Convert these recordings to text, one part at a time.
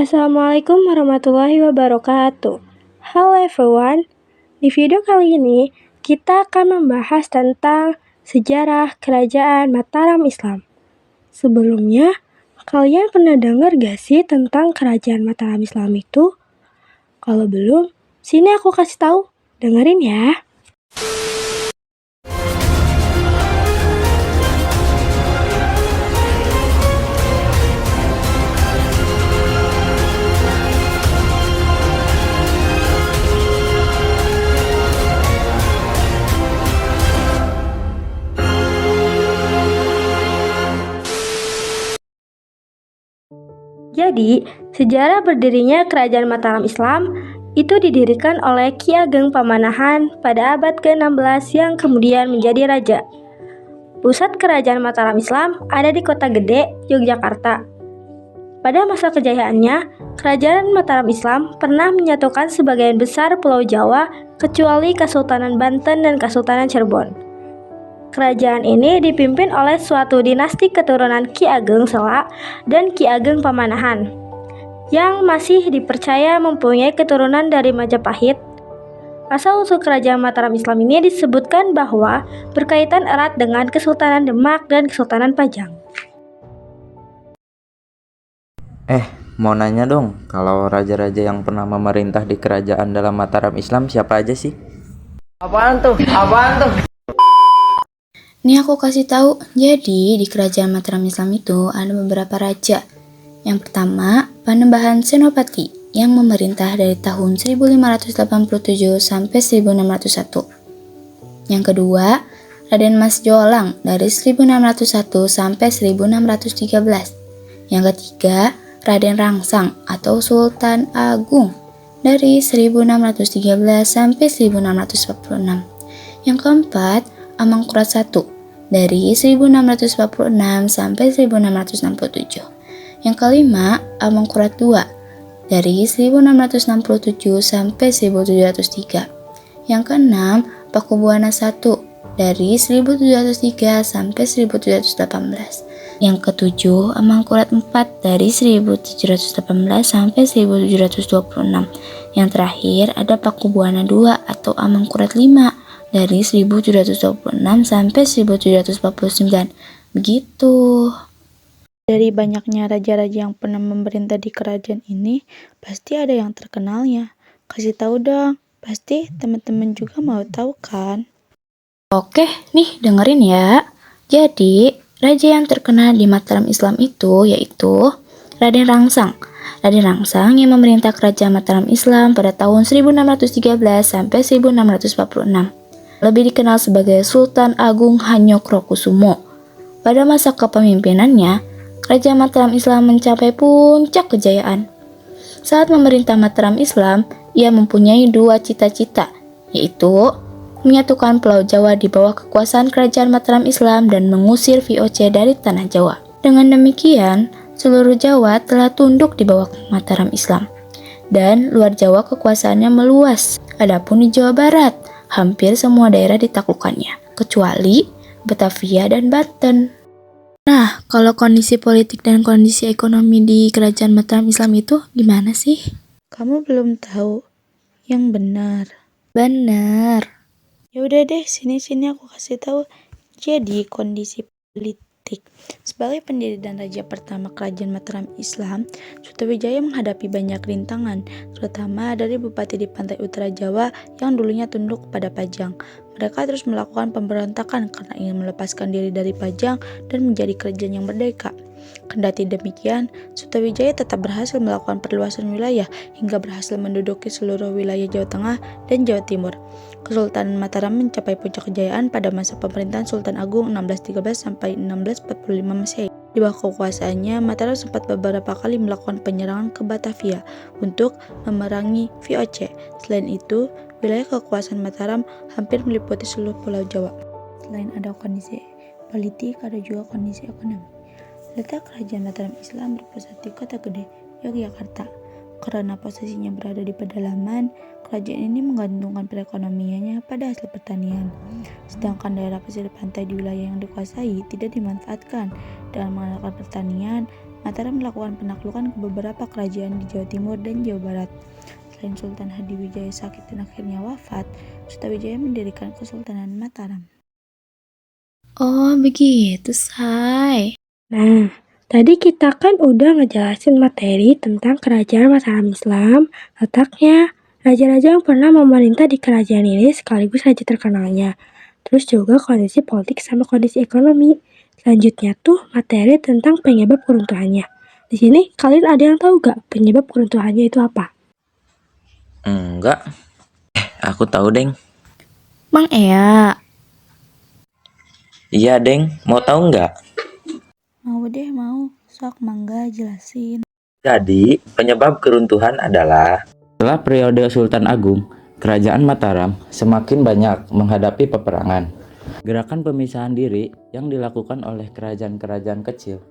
Assalamualaikum warahmatullahi wabarakatuh. Halo everyone, di video kali ini kita akan membahas tentang sejarah kerajaan Mataram Islam. Sebelumnya, kalian pernah dengar gak sih tentang kerajaan Mataram Islam itu? Kalau belum, sini aku kasih tahu. Dengerin ya. Jadi, sejarah berdirinya Kerajaan Mataram Islam itu didirikan oleh Ki Ageng Pamanahan pada abad ke-16 yang kemudian menjadi raja. Pusat Kerajaan Mataram Islam ada di Kota Gede, Yogyakarta. Pada masa kejayaannya, Kerajaan Mataram Islam pernah menyatukan sebagian besar Pulau Jawa kecuali Kesultanan Banten dan Kesultanan Cirebon. Kerajaan ini dipimpin oleh suatu dinasti keturunan Ki Ageng Sela dan Ki Ageng Pamanahan yang masih dipercaya mempunyai keturunan dari Majapahit. Asal-usul Kerajaan Mataram Islam ini disebutkan bahwa berkaitan erat dengan Kesultanan Demak dan Kesultanan Pajang. Mau nanya dong, kalau raja-raja yang pernah memerintah di kerajaan dalam Mataram Islam siapa aja sih? Apaan tuh? Nih aku kasih tahu. Jadi di kerajaan Mataram Islam itu ada beberapa raja. Yang pertama, Panembahan Senopati yang memerintah dari tahun 1587 sampai 1601. Yang kedua, Raden Mas Jolang dari 1601 sampai 1613. Yang ketiga, Raden Rangsang atau Sultan Agung dari 1613 sampai 1646. Yang keempat, Amangkurat I dari 1646 sampai 1667. Yang kelima, Amangkurat II dari 1667 sampai 1703. Yang keenam, Pakubuwana I dari 1703 sampai 1718. Yang ketujuh, Amangkurat IV dari 1718 sampai 1726. Yang terakhir ada Pakubuwana II atau Amangkurat V dari 1726 sampai 1749. Begitu. Dari banyaknya raja-raja yang pernah memerintah di kerajaan ini, pasti ada yang terkenalnya. Kasih tahu dong, pasti teman-teman juga mau tahu kan? Oke, nih dengerin ya. Jadi, raja yang terkenal di Mataram Islam itu yaitu Raden Rangsang. Raden Rangsang yang memerintah kerajaan Mataram Islam pada tahun 1613 sampai 1646. Lebih dikenal sebagai Sultan Agung Hanyokrokusumo. Pada masa kepemimpinannya, Kerajaan Mataram Islam mencapai puncak kejayaan. Saat memerintah Mataram Islam, ia mempunyai dua cita-cita, yaitu menyatukan Pulau Jawa di bawah kekuasaan Kerajaan Mataram Islam dan mengusir VOC dari tanah Jawa. Dengan demikian, seluruh Jawa telah tunduk di bawah Mataram Islam, dan luar Jawa kekuasaannya meluas. Adapun di Jawa Barat, hampir semua daerah ditaklukkannya, kecuali Batavia dan Banten. Nah, kalau kondisi politik dan kondisi ekonomi di Kerajaan Mataram Islam itu gimana sih? Kamu belum tahu yang benar. Benar. Ya udah deh, sini aku kasih tahu. Jadi kondisi politik. Sebagai pendiri dan raja pertama Kerajaan Mataram Islam, Sutawijaya menghadapi banyak rintangan, terutama dari bupati di pantai utara Jawa yang dulunya tunduk pada Pajang. Mereka terus melakukan pemberontakan karena ingin melepaskan diri dari Pajang dan menjadi kerajaan yang merdeka. Kendati demikian, Sutawijaya tetap berhasil melakukan perluasan wilayah hingga berhasil menduduki seluruh wilayah Jawa Tengah dan Jawa Timur. Kesultanan Mataram mencapai puncak kejayaan pada masa pemerintahan Sultan Agung 1613 sampai 1645 Masehi. Di bawah kekuasaannya, Mataram sempat beberapa kali melakukan penyerangan ke Batavia untuk memerangi VOC. Selain itu, wilayah kekuasaan Mataram hampir meliputi seluruh Pulau Jawa. Selain ada kondisi politik, ada juga kondisi ekonomi. Letak Kerajaan Mataram Islam berpusat di Kota Gede, Yogyakarta. Karena posisinya berada di pedalaman, kerajaan ini menggantungkan perekonomiannya pada hasil pertanian. Sedangkan daerah pesisir pantai di wilayah yang dikuasai tidak dimanfaatkan. Dengan mengandalkan pertanian, Mataram melakukan penaklukan ke beberapa kerajaan di Jawa Timur dan Jawa Barat. Selain Sultan Hadiwijaya sakit dan akhirnya wafat, Sutawijaya mendirikan Kesultanan Mataram. Oh, begitu, Say. Nah, tadi kita kan udah ngejelasin materi tentang kerajaan Mataram Islam, letaknya, raja-raja yang pernah memerintah di kerajaan ini sekaligus raja terkenalnya. Terus juga kondisi politik sama kondisi ekonomi. Selanjutnya tuh materi tentang penyebab keruntuhannya. Di sini kalian ada yang tahu gak penyebab keruntuhannya itu apa? Enggak. Aku tahu, Deng. Mang Ea, Iya, Deng. Mau tahu nggak? Mau. Sok mangga jelasin. Jadi, penyebab keruntuhan adalah setelah periode Sultan Agung, Kerajaan Mataram semakin banyak menghadapi peperangan. Gerakan pemisahan diri yang dilakukan oleh kerajaan-kerajaan kecil,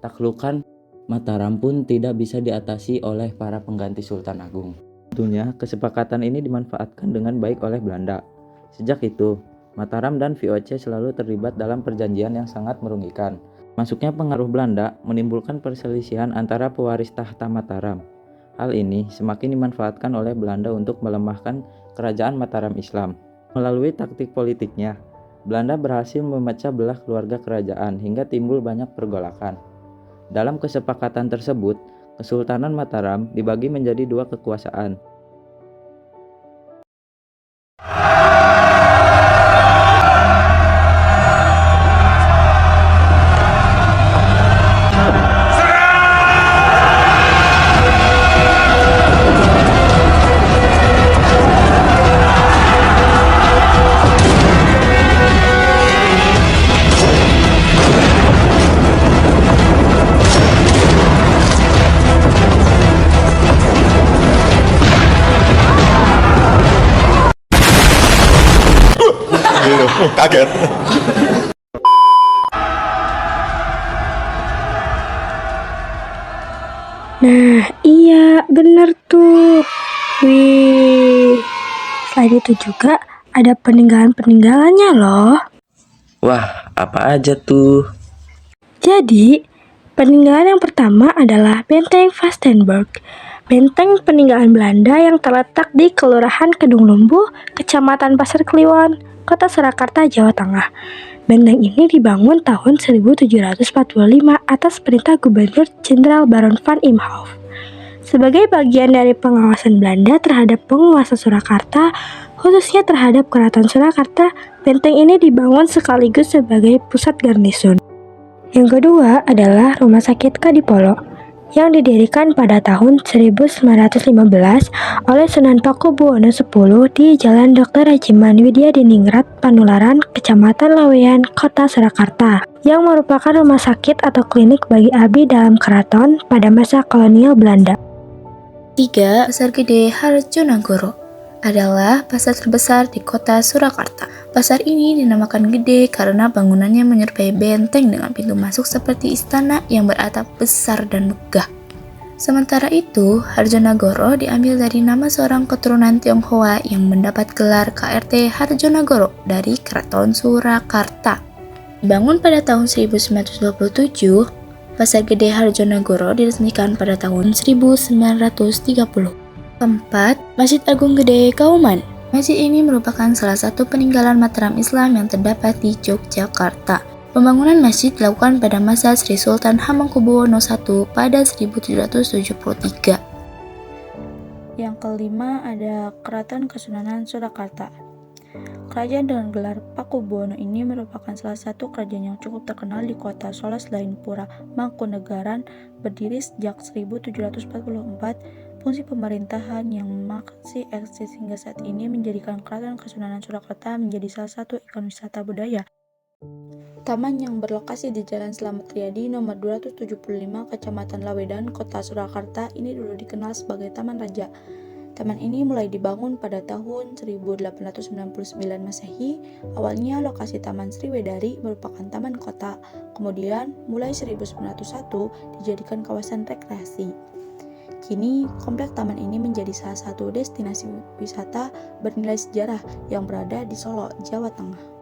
taklukan Mataram pun tidak bisa diatasi oleh para pengganti Sultan Agung. Tentunya, kesepakatan ini dimanfaatkan dengan baik oleh Belanda. Sejak itu, Mataram dan VOC selalu terlibat dalam perjanjian yang sangat merugikan. Masuknya pengaruh Belanda menimbulkan perselisihan antara pewaris tahta Mataram. Hal ini semakin dimanfaatkan oleh Belanda untuk melemahkan kerajaan Mataram Islam. Melalui taktik politiknya, Belanda berhasil memecah belah keluarga kerajaan hingga timbul banyak pergolakan. Dalam kesepakatan tersebut, Kesultanan Mataram dibagi menjadi dua kekuasaan. Kaget. Nah, iya, bener tuh. Wih, selain itu juga ada peninggalan-peninggalannya loh. Wah, apa aja tuh? Jadi, peninggalan yang pertama adalah Benteng Vastenburg. Benteng peninggalan Belanda yang terletak di Kelurahan Kedung Lumbu, Kecamatan Pasar Kliwon, Kota Surakarta, Jawa Tengah. Benteng ini dibangun tahun 1745 atas perintah Gubernur Jenderal Baron van Imhoff. Sebagai bagian dari pengawasan Belanda terhadap penguasa Surakarta, khususnya terhadap Keraton Surakarta, benteng ini dibangun sekaligus sebagai pusat garnison. Yang kedua adalah Rumah Sakit Kadipolo yang didirikan pada tahun 1915 oleh Sunan Pakubuwono X di Jalan Dr. Rajiman Widyadiningrat, Panularan, Kecamatan Laweyan, Kota Surakarta, yang merupakan rumah sakit atau klinik bagi abdi dalam keraton pada masa kolonial Belanda. 3. Pasar Gede Harjonagoro adalah pasar terbesar di kota Surakarta. Pasar ini dinamakan gede karena bangunannya menyerupai benteng dengan pintu masuk seperti istana yang beratap besar dan megah. Sementara itu, Harjonagoro diambil dari nama seorang keturunan Tionghoa yang mendapat gelar KRT Harjonagoro dari Keraton Surakarta. Dibangun pada tahun 1927, Pasar Gede Harjonagoro diresmikan pada tahun 1930. Keempat, Masjid Agung Gede Kauman. Masjid ini merupakan salah satu peninggalan Mataram Islam yang terdapat di Yogyakarta. Pembangunan masjid dilakukan pada masa Sri Sultan Hamengkubuwono I pada 1773. Yang kelima ada Keraton Kesunanan Surakarta. Kerajaan dengan gelar Pakubuwono ini merupakan salah satu kerajaan yang cukup terkenal di kota Solo selain Pura Mangkunegaran, berdiri sejak 1744. Fungsi pemerintahan yang masih eksis hingga saat ini menjadikan Keraton Kesunanan Surakarta menjadi salah satu ikon wisata budaya. Taman yang berlokasi di Jalan Slamet Riyadi nomor 275 Kecamatan Lawedan, Kota Surakarta ini dulu dikenal sebagai Taman Raja. Taman ini mulai dibangun pada tahun 1899 Masehi. Awalnya lokasi Taman Sriwedari merupakan taman kota, kemudian mulai 1901 dijadikan kawasan rekreasi. Kini, komplek taman ini menjadi salah satu destinasi wisata bernilai sejarah yang berada di Solo, Jawa Tengah.